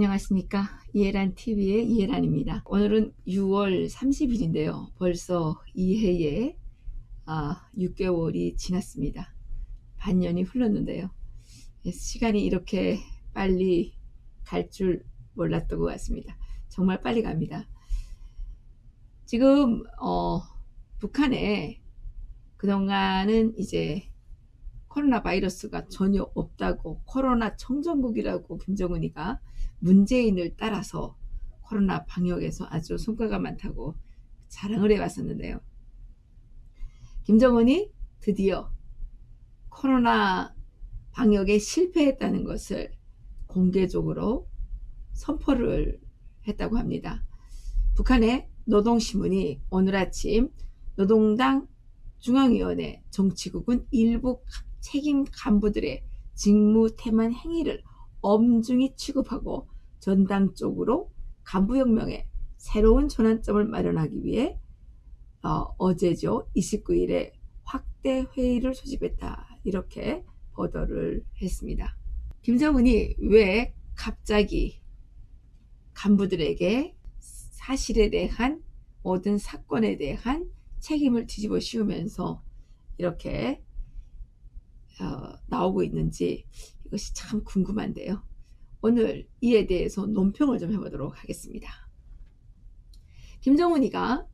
안녕하십니까. 이해란 TV의 이해란입니다. 오늘은 6월 30일인데요. 벌써 이해에 6개월이 지났습니다. 반년이 흘렀는데요. 시간이 이렇게 빨리 갈 줄 몰랐던 것 같습니다. 정말 빨리 갑니다. 지금 북한에 그동안은 이제 코로나 바이러스가 전혀 없다고, 코로나 청정국이라고 김정은이가 문재인을 따라서 코로나 방역에서 아주 성과가 많다고 자랑을 해왔었는데요. 김정은이 드디어 코로나 방역에 실패했다는 것을 공개적으로 선포를 했다고 합니다. 북한의 노동신문이 오늘 아침 노동당 중앙위원회 정치국은 일부 책임 간부들의 직무태만 행위를 엄중히 취급하고 전당 쪽으로 간부혁명에 새로운 전환점을 마련하기 위해 어제죠. 29일에 확대 회의를 소집했다. 이렇게 보도를 했습니다. 김정은이 왜 갑자기 간부들에게 사실에 대한 모든 사건에 대한 책임을 뒤집어 씌우면서 이렇게 나오고 있는지 이것이 참 궁금한데요. 오늘 이에 대해서 논평을 좀 해보도록 하겠습니다. 김정은이가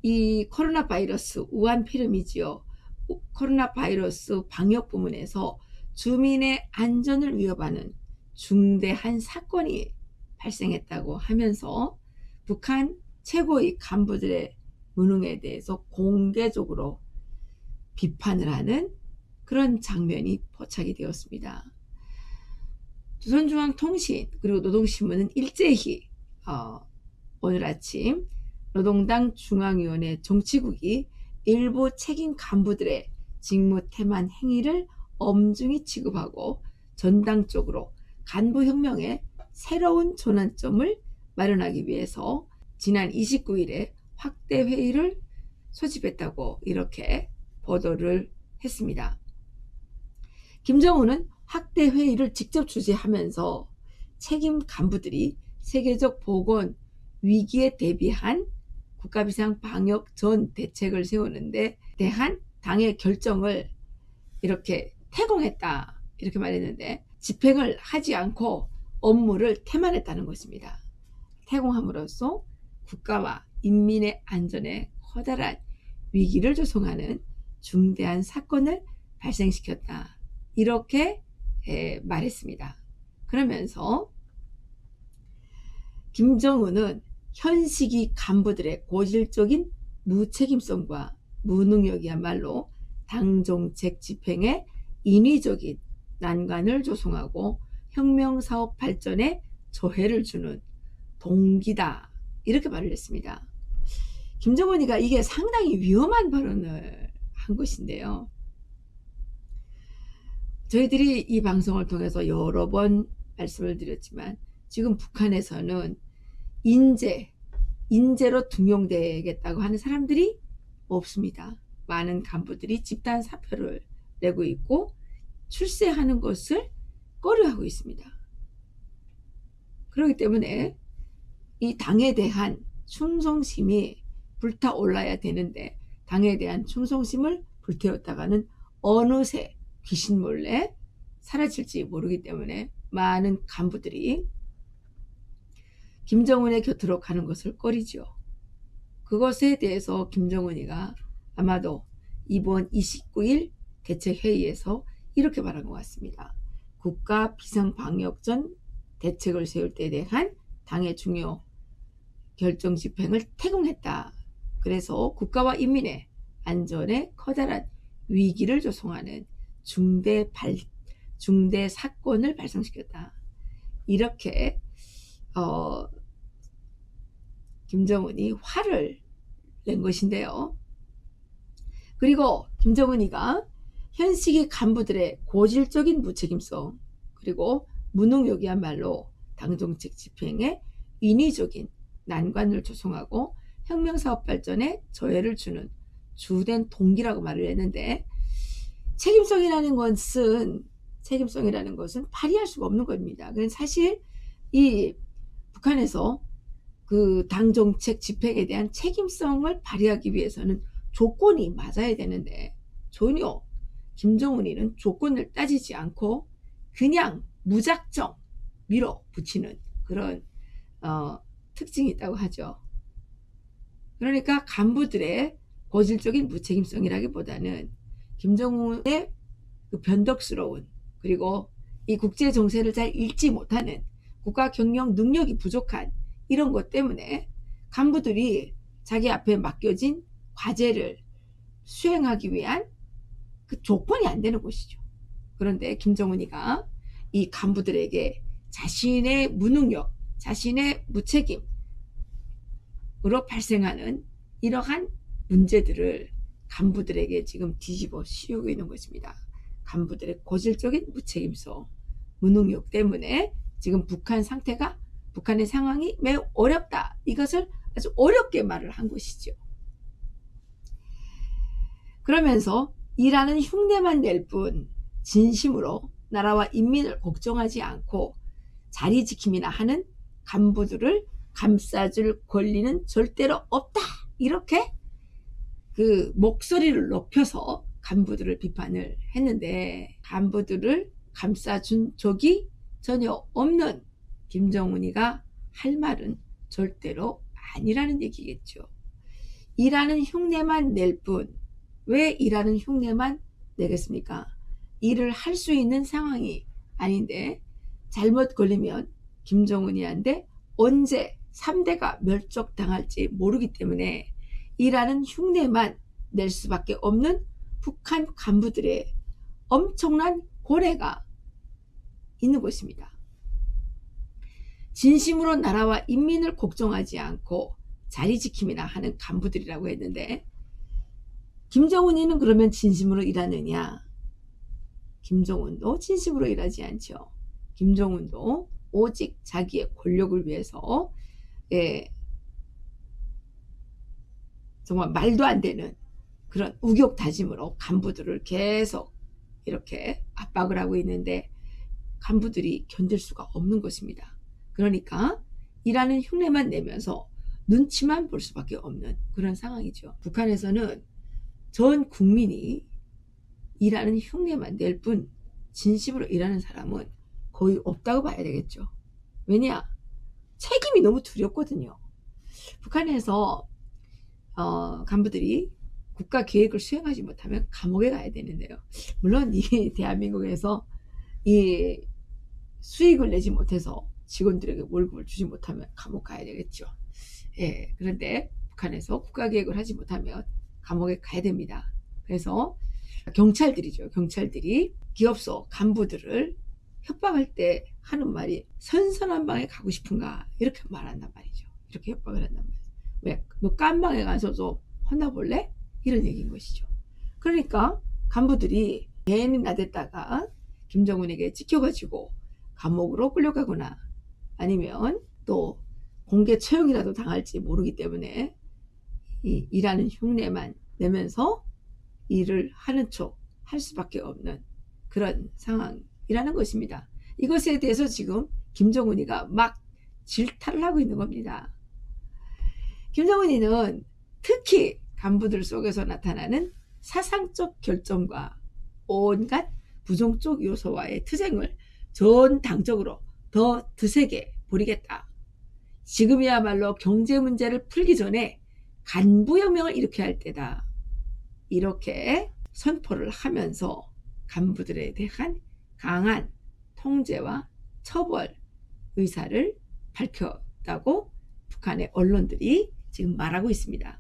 이 코로나 바이러스 우한 필름이지요. 코로나 바이러스 방역 부문에서 주민의 안전을 위협하는 중대한 사건이 발생했다고 하면서 북한 최고의 간부들의 무능에 대해서 공개적으로 비판을 하는 그런 장면이 포착이 되었습니다. 조선중앙통신 그리고 노동신문은 일제히 오늘 아침 노동당 중앙위원회 정치국이 일부 책임 간부들의 직무태만 행위를 엄중히 취급하고 전당적으로 간부혁명의 새로운 전환점을 마련하기 위해서 지난 29일에 확대 회의를 소집했다고 이렇게 보도를 했습니다. 김정은은 확대 회의를 직접 주재하면서 책임 간부들이 세계적 보건 위기에 대비한 국가비상 방역 전 대책을 세우는데 대한 당의 결정을 이렇게 태공했다 이렇게 말했는데 집행을 하지 않고 업무를 태만했다는 것입니다. 태공함으로써 국가와 인민의 안전에 커다란 위기를 조성하는 중대한 사건을 발생시켰다 이렇게 말했습니다. 그러면서 김정은은 현 시기 간부들의 고질적인 무책임성과 무능력이야말로 당정책 집행에 인위적인 난관을 조성하고 혁명사업 발전에 저해를 주는 동기다 이렇게 말을 했습니다. 김정은이가 이게 상당히 위험한 발언을 한 것인데요. 저희들이 이 방송을 통해서 여러 번 말씀을 드렸지만 지금 북한에서는 인재로 등용되겠다고 하는 사람들이 없습니다. 많은 간부들이 집단 사표를 내고 있고 출세하는 것을 꺼려하고 있습니다. 그렇기 때문에 이 당에 대한 충성심이 불타올라야 되는데 당에 대한 충성심을 불태웠다가는 어느새 귀신 몰래 사라질지 모르기 때문에 많은 간부들이 김정은의 곁으로 가는 것을 꺼리죠. 그것에 대해서 김정은이가 아마도 이번 29일 대책회의에서 이렇게 말한 것 같습니다. 국가 비상방역전 대책을 세울 때에 대한 당의 중요 결정 집행을 태공했다. 그래서 국가와 인민의 안전에 커다란 위기를 조성하는 중대 사건을 발생시켰다. 이렇게 김정은이 화를 낸 것인데요. 그리고 김정은이가 현 시기 간부들의 고질적인 무책임성 그리고 무능력이야말로 당정책 집행에 인위적인 난관을 조성하고 혁명사업 발전에 저해를 주는 주된 동기라고 말을 했는데 책임성이라는 것은 발휘할 수가 없는 겁니다. 그래서 사실 이 북한에서 그 당 정책 집행에 대한 책임성을 발휘하기 위해서는 조건이 맞아야 되는데 전혀 김정은이는 조건을 따지지 않고 그냥 무작정 밀어붙이는 그런 특징이 있다고 하죠. 그러니까 간부들의 고질적인 무책임성이라기보다는 김정은의 그 변덕스러운, 그리고 이 국제 정세를 잘 읽지 못하는, 국가 경영 능력이 부족한 이런 것 때문에 간부들이 자기 앞에 맡겨진 과제를 수행하기 위한 그 조건이 안 되는 것이죠. 그런데 김정은이가 이 간부들에게 자신의 무능력, 자신의 무책임으로 발생하는 이러한 문제들을 간부들에게 지금 뒤집어 씌우고 있는 것입니다. 간부들의 고질적인 무책임성, 무능력 때문에 지금 북한의 상황이 매우 어렵다. 이것을 아주 어렵게 말을 한 것이죠. 그러면서 일하는 흉내만 낼 뿐 진심으로 나라와 인민을 걱정하지 않고 자리 지킴이나 하는 간부들을 감싸줄 권리는 절대로 없다. 이렇게 그 목소리를 높여서 간부들을 비판을 했는데, 간부들을 감싸준 적이 전혀 없는 김정은이가 할 말은 절대로 아니라는 얘기겠죠. 일하는 흉내만 낼 뿐, 왜 일하는 흉내만 내겠습니까? 일을 할 수 있는 상황이 아닌데 잘못 걸리면 김정은이한테 언제 3대가 멸족당할지 모르기 때문에 일하는 흉내만 낼 수밖에 없는 북한 간부들의 엄청난 고뇌가 있는 것입니다. 진심으로 나라와 인민을 걱정하지 않고 자리 지킴이나 하는 간부들이라고 했는데, 김정은이는 그러면 진심으로 일하느냐? 김정은도 진심으로 일하지 않죠. 김정은도 오직 자기의 권력을 위해서 정말 말도 안 되는 그런 우격다짐으로 간부들을 계속 이렇게 압박을 하고 있는데 간부들이 견딜 수가 없는 것입니다. 그러니까 일하는 흉내만 내면서 눈치만 볼 수밖에 없는 그런 상황이죠. 북한에서는 전 국민이 일하는 흉내만 낼 뿐 진심으로 일하는 사람은 거의 없다고 봐야 되겠죠. 왜냐? 책임이 너무 두렵거든요. 북한에서 간부들이 국가 계획을 수행하지 못하면 감옥에 가야 되는데요. 물론 이 대한민국에서 이 수익을 내지 못해서 직원들에게 월급을 주지 못하면 감옥 가야 되겠죠. 예, 그런데 북한에서 국가 계획을 하지 못하면 감옥에 가야 됩니다. 그래서 경찰들이죠. 경찰들이 기업소 간부들을 협박할 때 하는 말이 선선한 방에 가고 싶은가 이렇게 말한단 말이죠. 이렇게 협박을 한단 말이죠. 왜? 너 깐 방에 가서도 혼나볼래? 이런 얘기인 것이죠. 그러니까 간부들이 괜히 나댔다가 김정은에게 찍혀가지고 감옥으로 끌려가거나 아니면 또 공개 처형이라도 당할지 모르기 때문에 일하는 흉내만 내면서 일을 하는 척 할 수밖에 없는 그런 상황이라는 것입니다. 이것에 대해서 지금 김정은이가 막 질타를 하고 있는 겁니다. 김정은이는 특히 간부들 속에서 나타나는 사상적 결점과 온갖 부정적 요소와의 투쟁을 전 당적으로 더 드세게 벌이겠다. 지금이야말로 경제 문제를 풀기 전에 간부혁명을 일으켜야 할 때다. 이렇게 선포를 하면서 간부들에 대한 강한 통제와 처벌 의사를 밝혔다고 북한의 언론들이 지금 말하고 있습니다.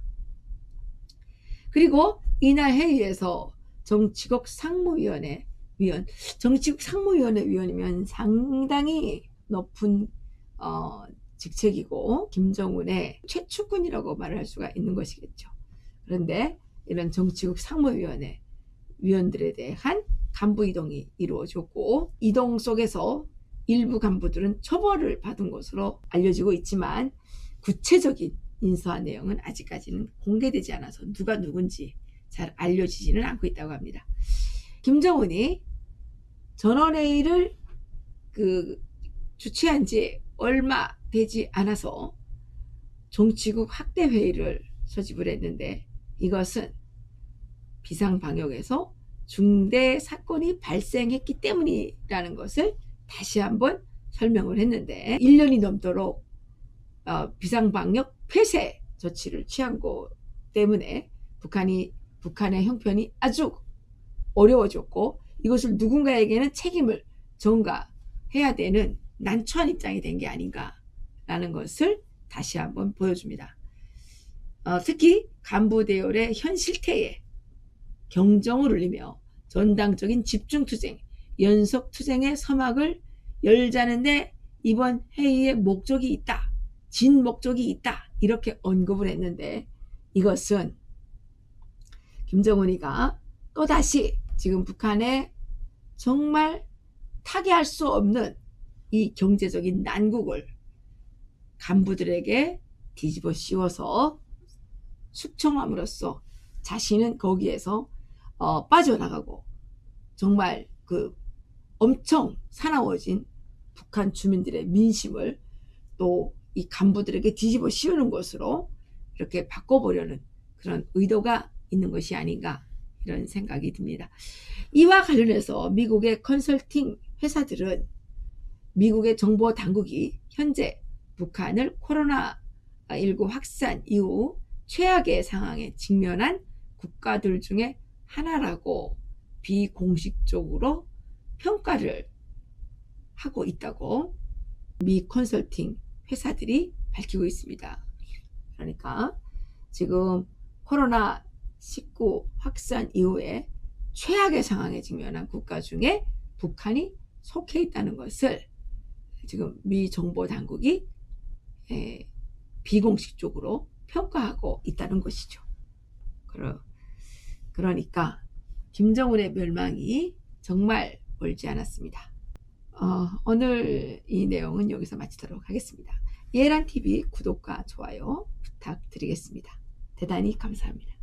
그리고 이날 회의에서 정치국 상무위원회 위원이면 상당히 높은 직책이고 김정은의 최측근이라고 말을 할 수가 있는 것이겠죠. 그런데 이런 정치국 상무위원회 위원들에 대한 간부 이동이 이루어졌고, 이동 속에서 일부 간부들은 처벌을 받은 것으로 알려지고 있지만 구체적인 인사한 내용은 아직까지는 공개되지 않아서 누가 누군지 잘 알려지지는 않고 있다고 합니다. 김정은이 전원회의를 주최한 지 얼마 되지 않아서 정치국 확대 회의를 소집을 했는데 이것은 비상방역에서 중대 사건이 발생했기 때문이라는 것을 다시 한번 설명을 했는데 1년이 넘도록 비상방역 폐쇄 조치를 취한 것 때문에 북한의 형편이 아주 어려워졌고 이것을 누군가에게는 책임을 전가해야 되는 난처한 입장이 된 게 아닌가라는 것을 다시 한번 보여줍니다. 특히 간부 대열의 현 실태에 경종을 울리며 전당적인 집중투쟁, 연속투쟁의 서막을 열자는데 이번 회의의 목적이 있다, 진 목적이 있다 이렇게 언급을 했는데 이것은 김정은이가 또다시 지금 북한에 정말 타개할 수 없는 이 경제적인 난국을 간부들에게 뒤집어 씌워서 숙청함으로써 자신은 거기에서 빠져나가고 정말 그 엄청 사나워진 북한 주민들의 민심을 또 이 간부들에게 뒤집어 씌우는 것으로 이렇게 바꿔보려는 그런 의도가 있는 것이 아닌가 이런 생각이 듭니다. 이와 관련해서 미국의 컨설팅 회사들은 미국의 정보 당국이 현재 북한을 코로나19 확산 이후 최악의 상황에 직면한 국가들 중에 하나라고 비공식적으로 평가를 하고 있다고 미 컨설팅 회사들이 밝히고 있습니다. 그러니까 지금 코로나19 확산 이후에 최악의 상황에 직면한 국가 중에 북한이 속해 있다는 것을 지금 미 정보 당국이 비공식적으로 평가하고 있다는 것이죠. 그러니까 김정은의 멸망이 정말 멀지 않았습니다. 오늘 이 내용은 여기서 마치도록 하겠습니다. 예란TV 구독과 좋아요 부탁드리겠습니다. 대단히 감사합니다.